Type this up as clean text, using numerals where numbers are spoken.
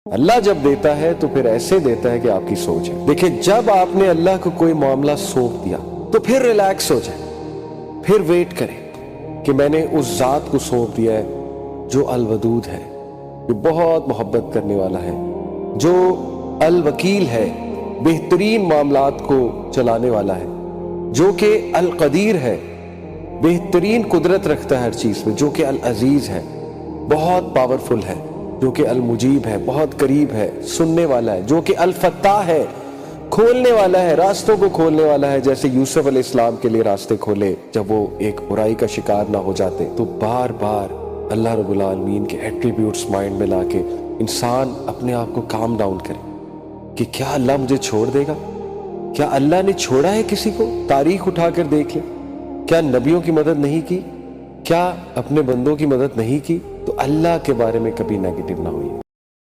अल्लाह जब देता है तो फिर ऐसे देता है कि आपकी सोच है। देखिए, जब आपने अल्लाह को कोई मामला सौंप दिया तो फिर रिलैक्स हो जाए, फिर वेट करें कि मैंने उस जात को सौंप दिया है जो अल वदूद है, जो बहुत मोहब्बत करने वाला है, जो अल वकील है, बेहतरीन मामलात को चलाने वाला है, जो कि अल कदीर है, बेहतरीन कुदरत रखता है हर चीज में, जो कि अल अजीज है, बहुत पावरफुल है, जो कि अल मुजीब है, बहुत करीब है, सुनने वाला है, जो कि अल फत्ताह है, खोलने वाला है, रास्तों को खोलने वाला है। जैसे यूसुफ अलैहिस्सलाम के लिए रास्ते खोले जब वो एक बुराई का शिकार ना हो जाते। तो बार बार अल्लाह रब्बुल आलमीन के एट्रीब्यूट्स माइंड में लाके इंसान अपने आप को काम डाउन करे कि क्या अल्लाह मुझे छोड़ देगा? क्या अल्लाह ने छोड़ा है किसी को? तारीख उठाकर देख ले, क्या नबियों की मदद नहीं की? क्या अपने बंदों की मदद नहीं की? तो अल्लाह के बारे में कभी नेगेटिव ना हुई।